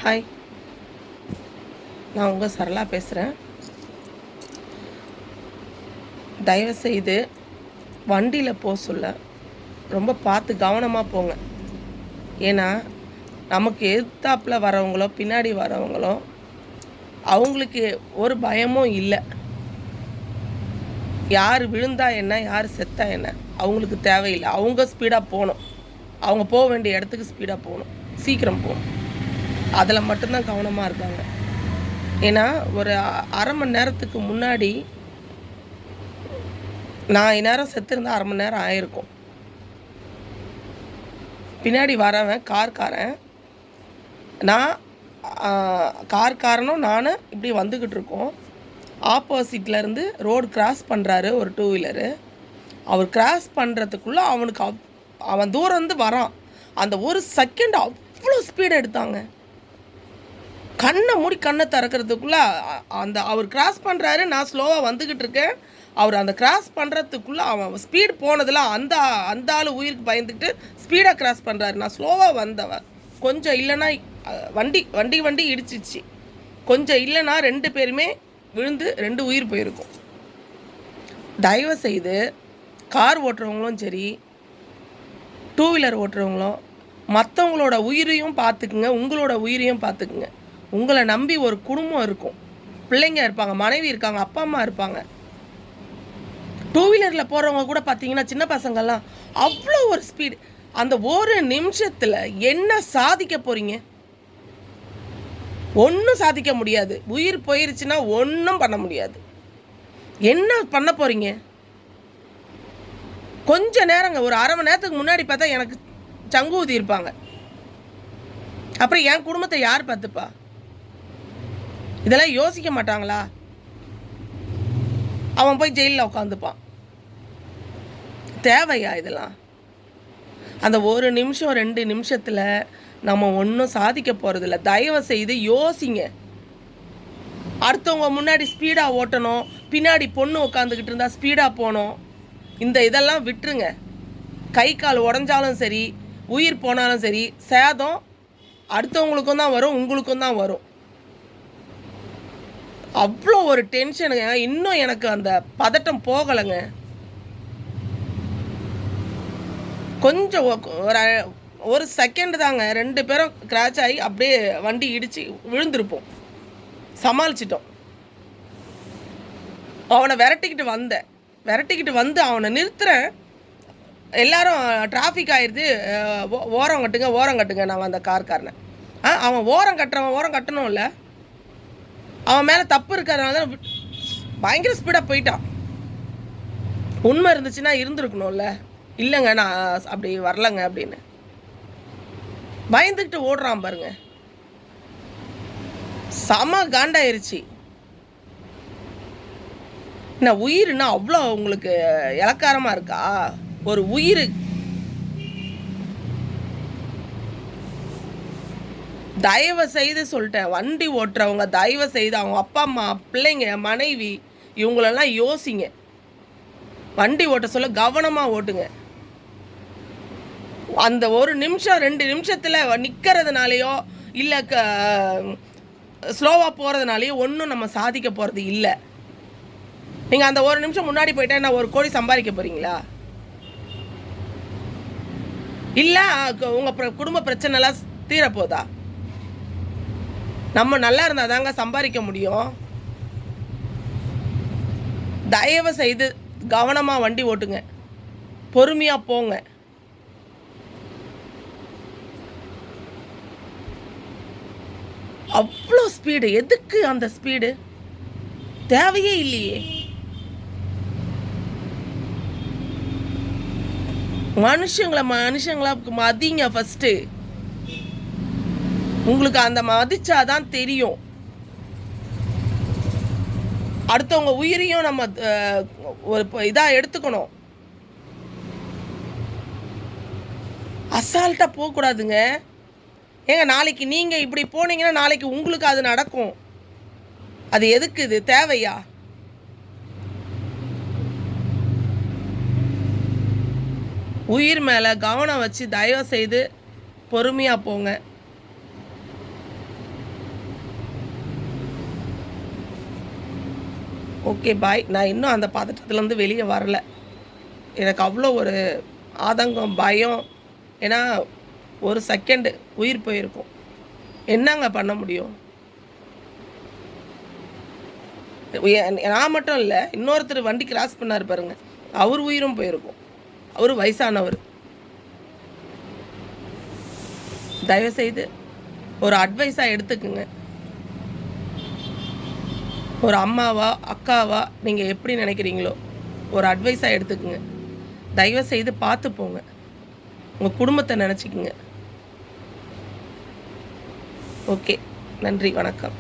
Hi, நான் உங்கள் சரளா பேசுகிறேன். தயவுசெய்து வண்டியில் போக சொல்ல ரொம்ப பார்த்து கவனமாக போங்க. ஏன்னா நமக்கு எதிர்த்தாப்பில் வரவங்களோ பின்னாடி வரவங்களோ அவங்களுக்கு ஒரு பயமும் இல்லை. யார் விழுந்தா என்ன, யார் செத்தா என்ன அவங்களுக்கு தேவையில்லை. அவங்க ஸ்பீடாக போகணும், அவங்க போக வேண்டிய இடத்துக்கு ஸ்பீடாக போகணும், சீக்கிரம் போகணும். அதில் மட்டும்தான் கவனமாக இருக்காங்க. ஏன்னா ஒரு அரை மணி நேரத்துக்கு முன்னாடி நான் இந்நேரம் செத்துருந்தா அரை மணி நேரம் ஆயிருக்கும். பின்னாடி வரவன் கார்காரன், நான் கார்காரனும் நான் இப்படி வந்துக்கிட்டு இருக்கோம். ஆப்போசிட்லேருந்து ரோடு கிராஸ் பண்ணுறாரு ஒரு 2 வீலரு. அவர் கிராஸ் பண்ணுறதுக்குள்ளே அவனுக்கு அவன் தூரம் வந்து வரான். அந்த ஒரு செகண்ட் அவ்வளோ ஸ்பீடு எடுத்தாங்க. கண்ணை மூடி கண்ணை திறக்கிறதுக்குள்ளே அவர் கிராஸ் பண்ணுறாரு, நான் ஸ்லோவாக வந்துக்கிட்டு இருக்கேன். அவர் அந்த கிராஸ் பண்ணுறதுக்குள்ளே அவன் ஸ்பீடு போனதில் அந்த ஆள் உயிருக்கு பயந்துக்கிட்டு ஸ்பீடாக கிராஸ் பண்ணுறாரு. நான் ஸ்லோவாக வந்தவன். கொஞ்சம் இல்லைன்னா வண்டி இடிச்சிச்சு. கொஞ்சம் இல்லைன்னா 2 பேருமே விழுந்து 2 உயிர் போயிருக்கும். தயவு செய்து கார் ஓட்டுறவங்களும் சரி, 2 வீலர் ஓட்டுறவங்களும் மற்றவங்களோட உயிரையும் பார்த்துக்குங்க, உங்களோட உயிரையும் பார்த்துக்குங்க. உங்களை நம்பி ஒரு குடும்பம் இருக்கும், பிள்ளைங்க இருப்பாங்க, மனைவி இருக்காங்க, அப்பா அம்மா இருப்பாங்க. 2 வீலரில் போகிறவங்க கூட பார்த்தீங்கன்னா சின்ன பசங்கள்லாம் அவ்வளோ ஒரு ஸ்பீடு. அந்த ஒரு நிமிஷத்தில் என்ன சாதிக்க போகிறீங்க? ஒன்றும் சாதிக்க முடியாது. உயிர் போயிருச்சுன்னா ஒன்றும் பண்ண முடியாது. என்ன பண்ண போகிறீங்க? கொஞ்ச நேரங்க, ஒரு அரை மணி நேரத்துக்கு முன்னாடி பார்த்தா எனக்கு சங்கு ஊதி இருப்பாங்க. அப்புறம் என் குடும்பத்தை யார் பார்த்துப்பா? இதெல்லாம் யோசிக்க மாட்டாங்களா? அவன் போய் ஜெயிலில் உட்காந்துப்பான். தேவையா இதெல்லாம்? அந்த ஒரு நிமிஷம் 2 நிமிஷத்தில் நம்ம ஒன்றும் சாதிக்க போகிறதில்ல. தயவு செய்து யோசிங்க. அடுத்தவங்க முன்னாடி ஸ்பீடாக ஓட்டணும், பின்னாடி பொண்ணு உட்காந்துக்கிட்டு இருந்தால் ஸ்பீடாக போகணும். இதெல்லாம் விட்டுருங்க. கை கால் உடஞ்சாலும் சரி, உயிர் போனாலும் சரி, சேதம் அடுத்தவங்களுக்கும் தான் வரும், உங்களுக்கும் தான் வரும். அவ்வளோ ஒரு டென்ஷனுங்க. இன்னும் எனக்கு அந்த பதட்டம் போகலைங்க. கொஞ்சம் ஒரு செகண்ட் தாங்க, 2 பேரும் கிராச் ஆகி அப்படியே வண்டி இடித்து விழுந்திருப்போம். சமாளிச்சிட்டோம். அவனை விரட்டிக்கிட்டு வந்து அவனை நிறுத்துகிறேன். எல்லாரும் டிராஃபிக் ஆயிடுது, ஓரம் கட்டுங்க. நான் அந்த கார்காரனை அவன் ஓரம் கட்டணும்ல, அவன் மேலே தப்பு இருக்கிறதுனால தான் பயங்கர ஸ்பீடாக போயிட்டான். உண்மை இருந்துச்சுன்னா இருந்திருக்கணும்ல. இல்லைங்க நான் அப்படி வரலங்க அப்படின்னு பயந்துக்கிட்டு ஓடுறான் பாருங்க. செம காண்டாயிருச்சு. என்ன உயிர்னா அவ்வளோ உங்களுக்கு இலக்காரமாக இருக்கா? ஒரு உயிர். தயவு செய்து சொல்லிட்டேன், வண்டி ஓட்டுறவங்க தயவு செய்து அவங்க அப்பா அம்மா, பிள்ளைங்க, மனைவி இவங்களெல்லாம் யோசிங்க. வண்டி ஓட்ட சொல்ல கவனமாக ஓட்டுங்க. அந்த ஒரு நிமிஷம் 2 நிமிஷத்தில் நிற்கிறதுனாலையோ இல்லை ஸ்லோவாக போகிறதுனாலையோ ஒன்றும் நம்ம சாதிக்க போகிறது இல்லை. நீங்கள் அந்த ஒரு நிமிஷம் முன்னாடி போயிட்டா நான் 1 கோடி சம்பாதிக்க போகிறீங்களா? இல்லை உங்கள் குடும்ப பிரச்சனைலாம் தீரப்போதா? நம்ம நல்லா இருந்தால் தாங்க சம்பாதிக்க முடியும். தயவு செய்து கவனமாக வண்டி ஓட்டுங்க, பொறுமையாக போங்க. அவ்வளோ ஸ்பீடு எதுக்கு? அந்த ஸ்பீடு தேவையே இல்லையே. மனுஷங்களா மதிங்க ஃபஸ்ட்டு. உங்களுக்கு அந்த மதிச்சாதான் தெரியும். அடுத்தவங்க உயிரையும் நம்ம ஒரு இதாக எடுத்துக்கணும். அசால்ட்டாக போகக்கூடாதுங்க. ஏங்க நாளைக்கு நீங்கள் இப்படி போனீங்கன்னா நாளைக்கு உங்களுக்கு அது நடக்கும். அது எதுக்கு? இது தேவையா? உயிர் மேலே கவனம் வச்சு தயவு செய்து பொறுமையாக போங்க. Okay bye. நான் இன்னும் அந்த பதட்டத்துலேருந்து வெளியே வரல. எனக்கு அவ்வளோ ஒரு ஆதங்கம், பயம். ஏன்னா ஒரு செகண்டு உயிர் போயிருக்கும். என்னங்க பண்ண முடியும்? நான் மட்டும் இல்லை, இன்னொருத்தர் வண்டி கிராஸ் பண்ணார் பாருங்க, அவர் உயிரும் போயிருக்கும். அவர் வயசானவர். தயவுசெய்து ஒரு அட்வைஸாக எடுத்துக்குங்க. ஒரு அம்மாவா அக்காவா நீங்கள் எப்படி நினைக்கிறீங்களோ ஒரு அட்வைஸாக எடுத்துக்குங்க. தயவுசெய்து பார்த்து போங்க. உங்கள் குடும்பத்தை நினச்சிக்குங்க. ஓகே, நன்றி, வணக்கம்.